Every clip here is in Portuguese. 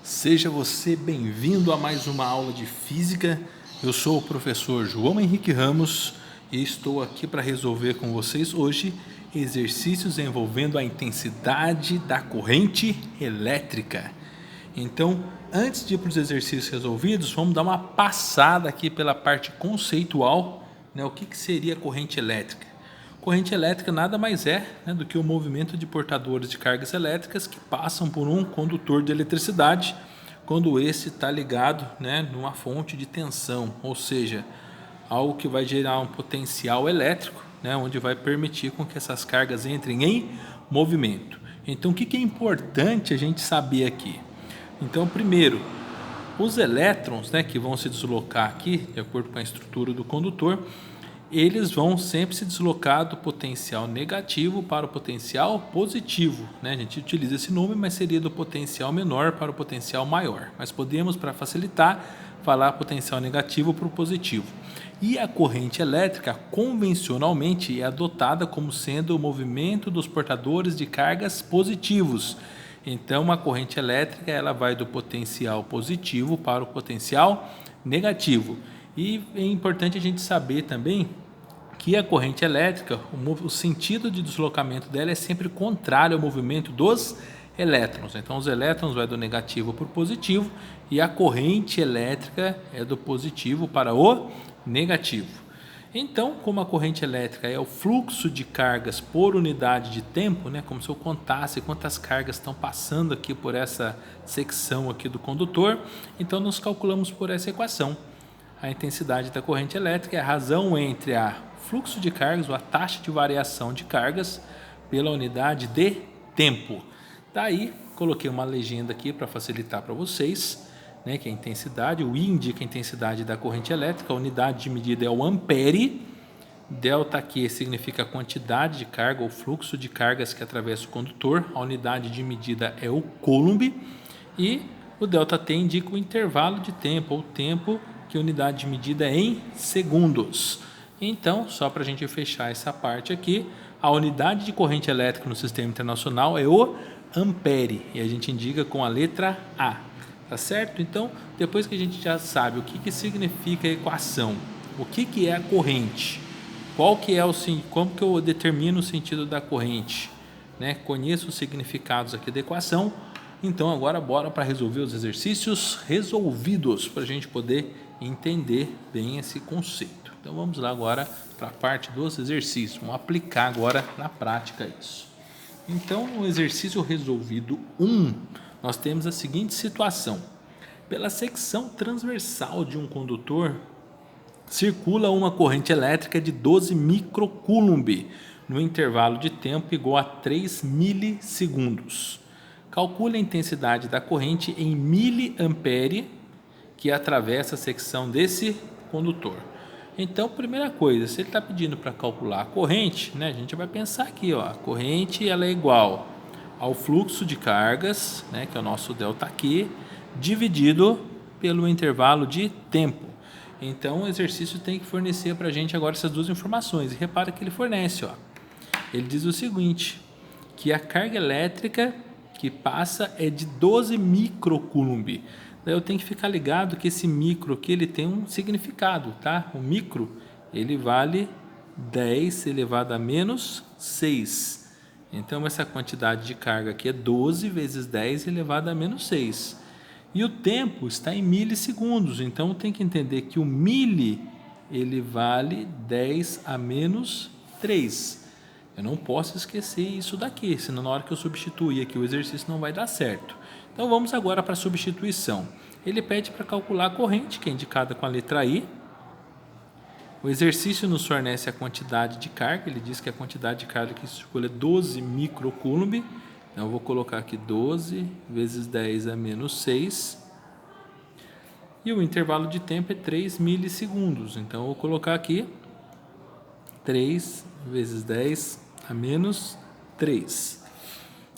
Seja você bem-vindo a mais uma aula de Física. Eu sou o professor João Henrique Ramos e estou aqui para resolver com vocês hoje exercícios envolvendo a intensidade da corrente elétrica. Então, antes de ir para os exercícios resolvidos, vamos dar uma passada aqui pela parte conceitual, né? O que seria corrente elétrica? Corrente elétrica nada mais é, do que o movimento de portadores de cargas elétricas que passam por um condutor de eletricidade quando esse está ligado, numa fonte de tensão, ou seja, algo que vai gerar um potencial elétrico, onde vai permitir com que essas cargas entrem em movimento. Então, o que é importante a gente saber aqui? Então, primeiro, os elétrons, que vão se deslocar aqui, de acordo com a estrutura do condutor, eles vão sempre se deslocar do potencial negativo para o potencial positivo, A gente utiliza esse nome, mas seria do potencial menor para o potencial maior. Mas podemos, para facilitar, falar potencial negativo para o positivo. E a corrente elétrica, convencionalmente, é adotada como sendo o movimento dos portadores de cargas positivos. Então, a corrente elétrica ela vai do potencial positivo para o potencial negativo. E é importante a gente saber também que a corrente elétrica, o sentido de deslocamento dela é sempre contrário ao movimento dos elétrons. Então, os elétrons vão do negativo para o positivo e a corrente elétrica é do positivo para o negativo. Então, como a corrente elétrica é o fluxo de cargas por unidade de tempo, como se eu contasse quantas cargas estão passando aqui por essa secção aqui do condutor, então nós calculamos por essa equação. A intensidade da corrente elétrica é a razão entre a fluxo de cargas, ou a taxa de variação de cargas, pela unidade de tempo. Daí, coloquei uma legenda aqui para facilitar para vocês, que é a intensidade, o I indica a intensidade da corrente elétrica, a unidade de medida é o ampere, delta aqui significa a quantidade de carga, ou fluxo de cargas que atravessa o condutor, a unidade de medida é o coulomb, e o delta T indica o intervalo de tempo, ou tempo, que a unidade de medida é em segundos. Então, só para a gente fechar essa parte aqui, a unidade de corrente elétrica no sistema internacional é o ampere, e a gente indica com a letra A, tá certo? Então, depois que a gente já sabe o que significa a equação, o que é a corrente, como que eu determino o sentido da corrente, conheço os significados aqui da equação, então agora bora para resolver os exercícios resolvidos, para a gente poder entender bem esse conceito. Então vamos lá agora para a parte dos exercícios, vamos aplicar agora na prática isso. Então no exercício resolvido 1, nós temos a seguinte situação: pela secção transversal de um condutor circula uma corrente elétrica de 12 microcoulomb no intervalo de tempo igual a 3 milissegundos. Calcule a intensidade da corrente em miliampere que atravessa a secção desse condutor. Então, primeira coisa, se ele está pedindo para calcular a corrente, a gente vai pensar aqui, a corrente ela é igual ao fluxo de cargas, que é o nosso ΔQ, dividido pelo intervalo de tempo. Então, o exercício tem que fornecer para a gente agora essas duas informações. E repara que ele fornece, ele diz o seguinte, que a carga elétrica que passa é de 12 microcoulomb. Daí eu tenho que ficar ligado que esse micro aqui ele tem um significado, tá? O micro ele vale 10 elevado a menos 6. Então essa quantidade de carga aqui é 12 vezes 10 elevado a menos 6. E o tempo está em milissegundos, então tem que entender que o mili ele vale 10 a menos 3. Eu não posso esquecer isso daqui, senão na hora que eu substituir aqui o exercício não vai dar certo. Então vamos agora para a substituição. Ele pede para calcular a corrente, que é indicada com a letra I. O exercício nos fornece a quantidade de carga, ele diz que a quantidade de carga que circula é 12 microcoulomb. Então eu vou colocar aqui 12 vezes 10 a menos 6. E o intervalo de tempo é 3 milissegundos. Então eu vou colocar aqui 3 vezes 10 a menos 3.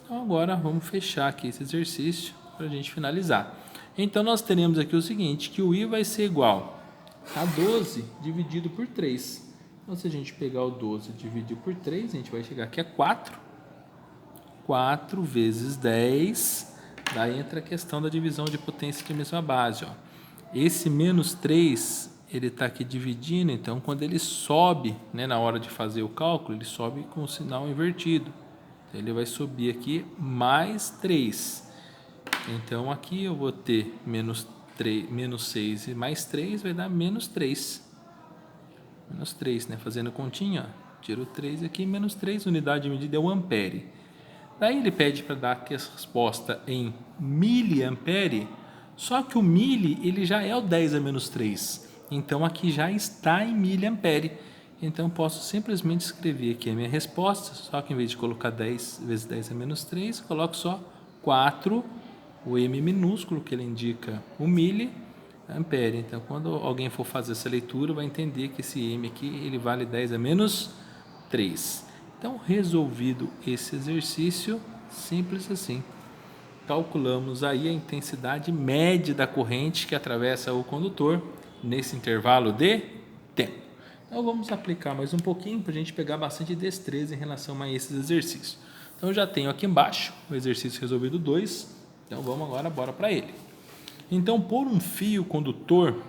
Então agora vamos fechar aqui esse exercício para a gente finalizar. Então nós teremos aqui o seguinte, que o I vai ser igual a 12 dividido por 3. Então se a gente pegar o 12 e dividir por 3, a gente vai chegar aqui a 4. 4 vezes 10 Daí entra a questão da divisão de potência de mesma base. Ó. Esse menos 3, ele está aqui dividindo, então quando ele sobe, né, na hora de fazer o cálculo, ele sobe com o sinal invertido. Então, ele vai subir aqui mais 3. Então aqui eu vou ter menos 6 e mais 3 vai dar menos 3. Menos 3, né? Fazendo continha, ó. Tiro 3 aqui, menos 3, unidade de medida é o ampere. Daí ele pede para dar aqui a resposta em miliampere, só que o mili ele já é o 10 a menos 3. Então aqui já está em miliampere. Então posso simplesmente escrever aqui a minha resposta, só que em vez de colocar 10 vezes 10 a menos 3, coloco só 4, o M minúsculo, que ele indica o miliampere. Então quando alguém for fazer essa leitura, vai entender que esse M aqui ele vale 10 a menos 3. Então, resolvido esse exercício, simples assim. Calculamos aí a intensidade média da corrente que atravessa o condutor nesse intervalo de tempo. Então, vamos aplicar mais um pouquinho para a gente pegar bastante destreza em relação a esses exercícios. Então, eu já tenho aqui embaixo o exercício resolvido 2. Então, vamos agora, bora para ele. Então, por um fio condutor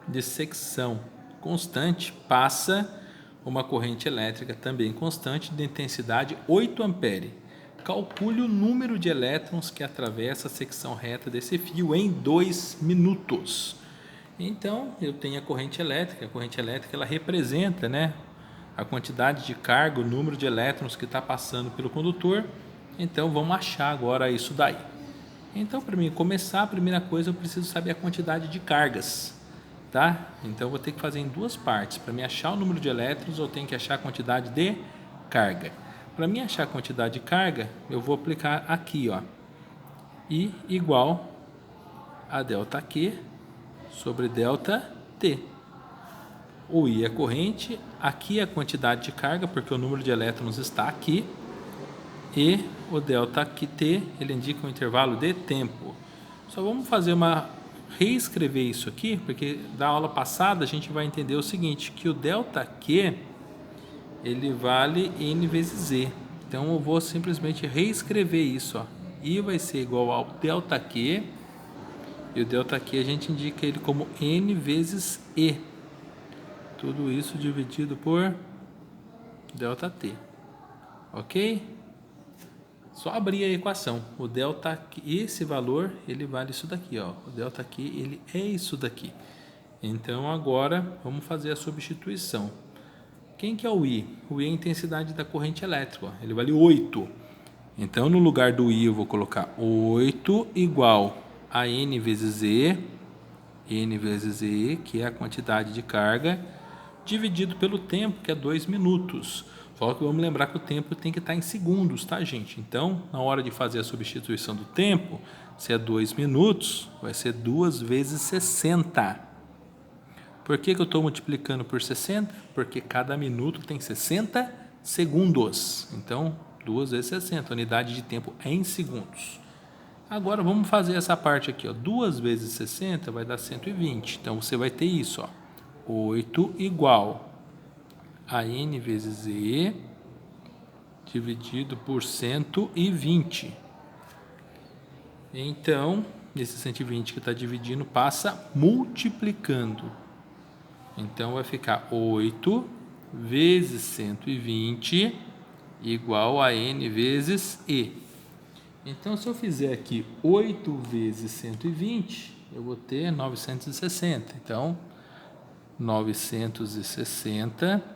de secção constante, passa uma corrente elétrica também constante de intensidade 8 ampere. Calcule o número de elétrons que atravessa a secção reta desse fio em 2 minutos. Então, eu tenho a corrente elétrica. A corrente elétrica ela representa, né, a quantidade de carga, o número de elétrons que está passando pelo condutor. Então, vamos achar agora isso daí. Então, para mim começar, a primeira coisa eu preciso saber a quantidade de cargas. Tá? Então, eu vou ter que fazer em duas partes. Para me achar o número de elétrons, eu tenho que achar a quantidade de carga. Para mim achar a quantidade de carga, eu vou aplicar aqui, ó, I igual a ΔQ sobre ΔT. O I é a corrente, aqui é a quantidade de carga, porque o número de elétrons está aqui, e o ΔT, ele indica um intervalo de tempo. Só vamos fazer reescrever isso aqui, porque da aula passada a gente vai entender o seguinte, que o ΔQ ele vale N vezes Z. Então eu vou simplesmente reescrever isso, ó. I vai ser igual ao ΔQ, e o ΔQ a gente indica ele como N vezes E. Tudo isso dividido por ΔT. Ok? Só abrir a equação. O delta, esse valor, ele vale isso daqui, ó. O delta aqui, ele é isso daqui. Então, agora, vamos fazer a substituição. Quem que é o I? O I é a intensidade da corrente elétrica, ó. Ele vale 8. Então, no lugar do I, eu vou colocar 8 igual a N vezes E, que é a quantidade de carga, dividido pelo tempo, que é 2 minutos. Só que vamos lembrar que o tempo tem que estar em segundos, tá, gente? Então, na hora de fazer a substituição do tempo, se é 2 minutos, vai ser 2 vezes 60. Por que eu estou multiplicando por 60? Porque cada minuto tem 60 segundos. Então, 2 vezes 60, unidade de tempo em segundos. Agora, vamos fazer essa parte aqui, ó. 2 vezes 60 vai dar 120. Então, você vai ter isso, ó. 8 igual a N vezes E dividido por 120. Então, esse 120 que está dividindo passa multiplicando. Então, vai ficar 8 vezes 120 igual a N vezes E. Então, se eu fizer aqui 8 vezes 120, eu vou ter 960. Então, 960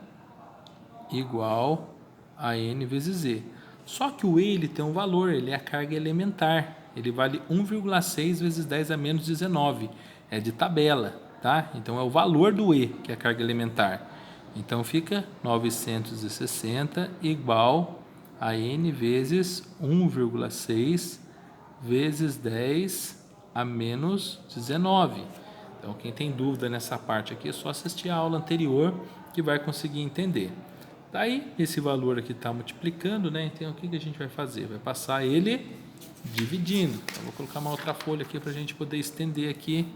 igual a N vezes E. Só que o E ele tem um valor, ele é a carga elementar. Ele vale 1,6 vezes 10 a menos 19. É de tabela, tá? Então é o valor do E, que é a carga elementar. Então fica 960 igual a N vezes 1,6 vezes 10 a menos 19. Então quem tem dúvida nessa parte aqui é só assistir a aula anterior que vai conseguir entender. Daí, esse valor aqui está multiplicando, né? Então, o que a gente vai fazer? Vai passar ele dividindo. Então, vou colocar uma outra folha aqui para a gente poder estender aqui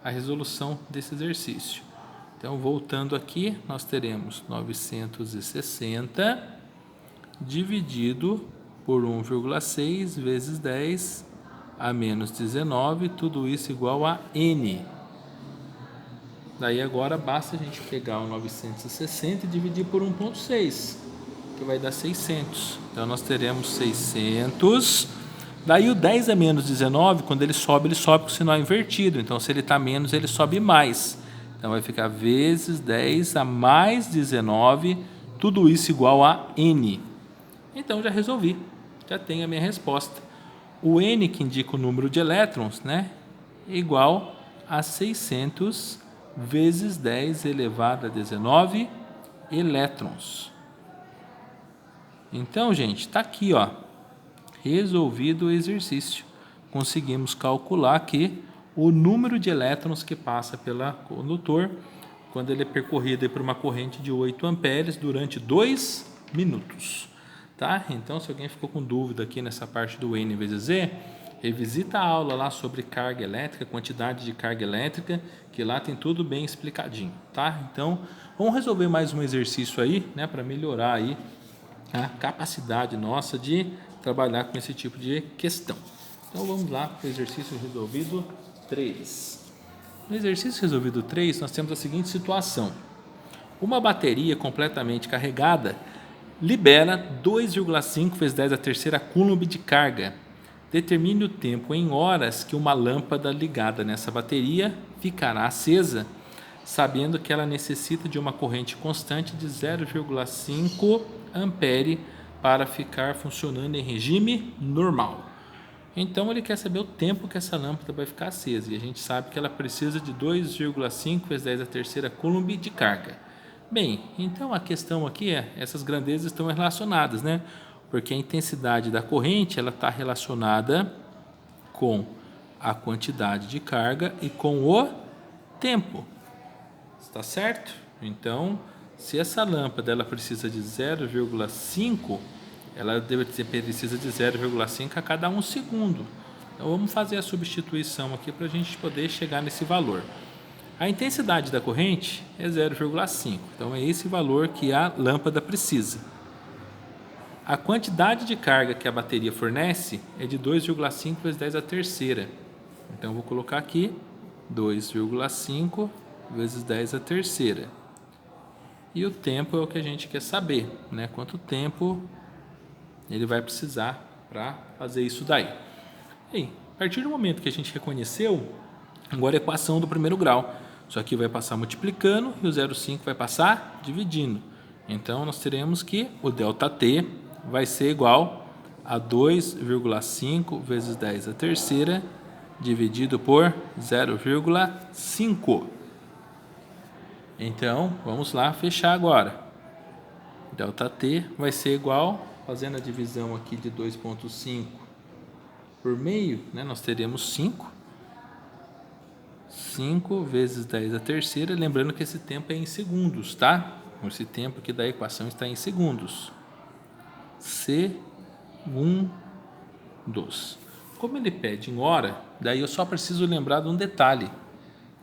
a resolução desse exercício. Então, voltando aqui, nós teremos 960 dividido por 1,6 vezes 10 a menos 19, tudo isso igual a N. Daí agora basta a gente pegar o 960 e dividir por 1,6, que vai dar 600. Então nós teremos 600. Daí o 10 a menos 19, quando ele sobe com o sinal invertido. Então se ele está menos, ele sobe mais. Então vai ficar vezes 10 a mais 19, tudo isso igual a N. Então já resolvi, já tenho a minha resposta. O N, que indica o número de elétrons, né, é igual a 600 vezes 10 elevado a 19 elétrons. Então, gente, está aqui, ó, resolvido o exercício. Conseguimos calcular aqui o número de elétrons que passa pelo condutor quando ele é percorrido por uma corrente de 8 amperes durante 2 minutos. Tá? Então, se alguém ficou com dúvida aqui nessa parte do N vezes Z, revisita a aula lá sobre carga elétrica, quantidade de carga elétrica, que lá tem tudo bem explicadinho, tá? Então, vamos resolver mais um exercício aí, né, para melhorar aí a capacidade nossa de trabalhar com esse tipo de questão. Então, vamos lá para o exercício resolvido 3. No exercício resolvido 3, nós temos a seguinte situação. Uma bateria completamente carregada libera 2,5 vezes 10 a terceira coulomb de carga. Determine o tempo em horas que uma lâmpada ligada nessa bateria ficará acesa, sabendo que ela necessita de uma corrente constante de 0,5 ampere para ficar funcionando em regime normal. Então ele quer saber o tempo que essa lâmpada vai ficar acesa, e a gente sabe que ela precisa de 2,5 vezes 10 a terceira coulomb de carga. Bem, então a questão aqui é, essas grandezas estão relacionadas, né? Porque a intensidade da corrente ela está relacionada com a quantidade de carga e com o tempo. Está certo? Então, se essa lâmpada ela precisa de 0,5, ela precisa de 0,5 a cada 1 segundo. Então, vamos fazer a substituição aqui para a gente poder chegar nesse valor. A intensidade da corrente é 0,5, então é esse valor que a lâmpada precisa. A quantidade de carga que a bateria fornece é de 2,5 vezes 10 a terceira. Então, vou colocar aqui 2,5 vezes 10 a terceira. E o tempo é o que a gente quer saber, né? Quanto tempo ele vai precisar para fazer isso daí. E, a partir do momento que a gente reconheceu, agora a equação do primeiro grau. Isso aqui vai passar multiplicando e o 0,5 vai passar dividindo. Então, nós teremos que o ΔT vai ser igual a 2,5 vezes 10 a terceira dividido por 0,5. Então, vamos lá fechar agora. ΔT vai ser igual, fazendo a divisão aqui de 2,5 por meio, né, nós teremos 5. 5 vezes 10 a terceira, lembrando que esse tempo é em segundos, tá? Esse tempo aqui da equação está em segundos. Segundos. Como ele pede em hora, daí eu só preciso lembrar de um detalhe,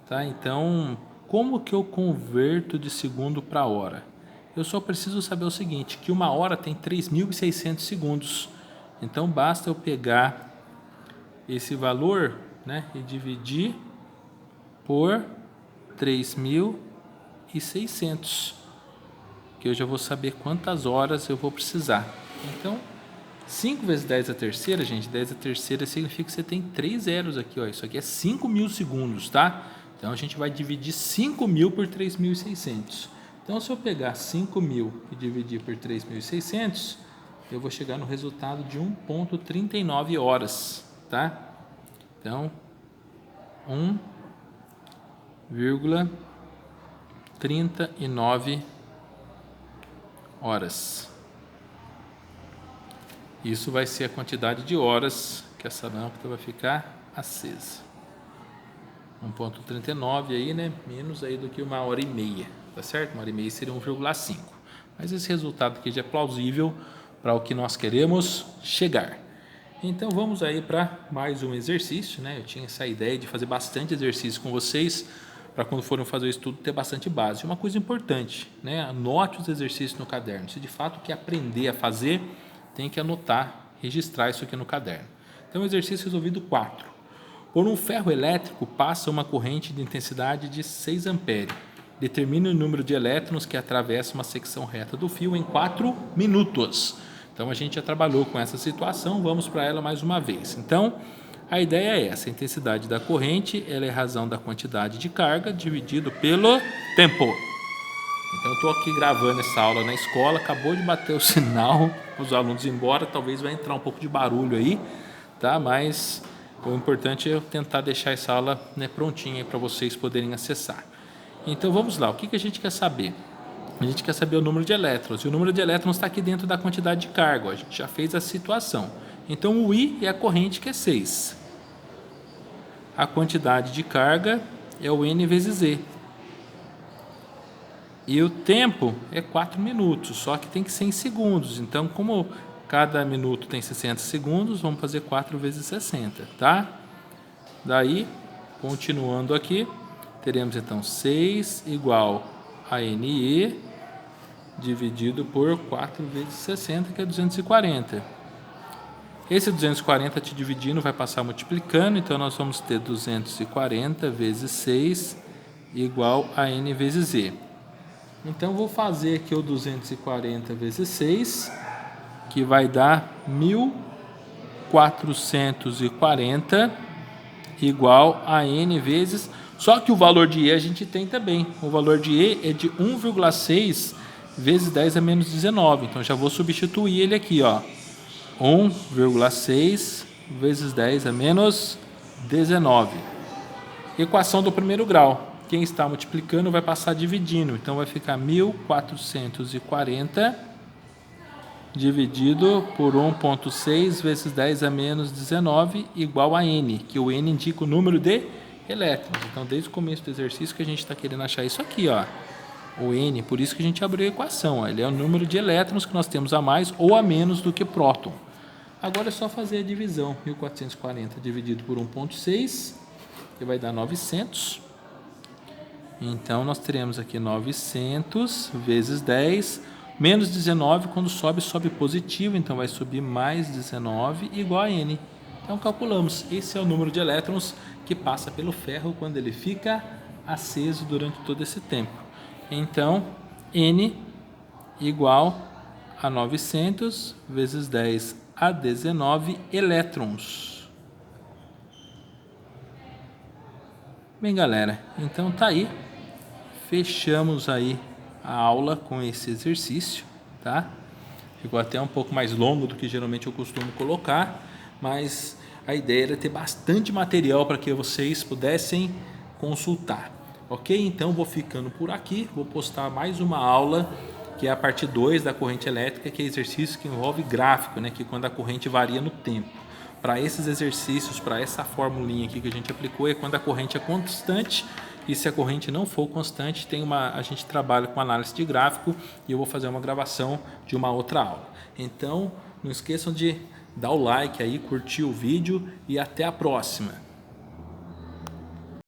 tá? Então, como que eu converto de segundo para hora? Eu só preciso saber o seguinte, que uma hora tem 3.600 segundos. Então, basta eu pegar esse valor, né, e dividir por 3.600, que eu já vou saber quantas horas eu vou precisar. Então, 5 vezes 10 a terceira, gente, 10 a terceira significa que você tem 3 zeros aqui, ó. Isso aqui é 5.000 segundos, tá? Então, a gente vai dividir 5.000 por 3.600. Então, se eu pegar 5.000 e dividir por 3.600, eu vou chegar no resultado de 1,39 horas, tá? Então, 1,39 horas. Isso vai ser a quantidade de horas que essa lâmpada vai ficar acesa. 1,39 aí, né? Menos aí do que 1h30, tá certo? 1h30 seria 1,5. Mas esse resultado aqui já é plausível para o que nós queremos chegar. Então vamos aí para mais um exercício, né? Eu tinha essa ideia de fazer bastante exercício com vocês, para quando forem fazer o estudo ter bastante base. Uma coisa importante, né? Anote os exercícios no caderno. Se de fato quer aprender a fazer, tem que anotar, registrar isso aqui no caderno. Então, exercício resolvido 4. Por um ferro elétrico passa uma corrente de intensidade de 6 amperes. Determine o número de elétrons que atravessa uma secção reta do fio em 4 minutos. Então, a gente já trabalhou com essa situação, vamos para ela mais uma vez. Então, a ideia é essa: a intensidade da corrente ela é a razão da quantidade de carga dividido pelo tempo. Então, eu estou aqui gravando essa aula na escola, acabou de bater o sinal, os alunos embora, talvez vai entrar um pouco de barulho aí, tá? Mas o importante é eu tentar deixar essa aula, né, prontinha para vocês poderem acessar. Então, vamos lá, o que a gente quer saber? A gente quer saber o número de elétrons, e o número de elétrons está aqui dentro da quantidade de carga, a gente já fez a situação. Então, o I é a corrente, que é 6. A quantidade de carga é o N vezes Z. E o tempo é 4 minutos, só que tem que ser em segundos. Então, como cada minuto tem 60 segundos, vamos fazer 4 vezes 60, tá? Daí, continuando aqui, teremos então 6 igual a NE dividido por 4 vezes 60, que é 240. Esse 240 te dividindo vai passar multiplicando, então nós vamos ter 240 vezes 6 igual a N vezes Z. Então, vou fazer aqui o 240 vezes 6, que vai dar 1440 igual a N vezes... Só que o valor de E a gente tem também. O valor de E é de 1,6 vezes 10 a menos 19. Então, já vou substituir ele aqui, ó. 1,6 vezes 10 a menos 19. Equação do primeiro grau. Quem está multiplicando vai passar dividindo. Então, vai ficar 1440 dividido por 1,6 vezes 10 a menos 19 igual a N, que o N indica o número de elétrons. Então, desde o começo do exercício que a gente está querendo achar isso aqui, ó. O N, por isso que a gente abriu a equação. Ó. Ele é o número de elétrons que nós temos a mais ou a menos do que próton. Agora é só fazer a divisão. 1440 dividido por 1,6, que vai dar 900. Então, nós teremos aqui 900 vezes 10, menos 19, quando sobe, sobe positivo, então vai subir mais 19, igual a N. Então, calculamos. Esse é o número de elétrons que passa pelo ferro quando ele fica aceso durante todo esse tempo. Então, N igual a 900 vezes 10 a 19 elétrons. Bem, galera, então tá aí. Fechamos aí a aula com esse exercício, tá? Ficou até um pouco mais longo do que geralmente eu costumo colocar, mas a ideia era ter bastante material para que vocês pudessem consultar, ok? Então, vou ficando por aqui, vou postar mais uma aula, que é a parte 2 da corrente elétrica, que é exercício que envolve gráfico, né? Que é quando a corrente varia no tempo. Para esses exercícios, para essa formulinha aqui que a gente aplicou, é quando a corrente é constante. E se a corrente não for constante, a gente trabalha com análise de gráfico, e eu vou fazer uma gravação de uma outra aula. Então, não esqueçam de dar o like aí, curtir o vídeo, e até a próxima.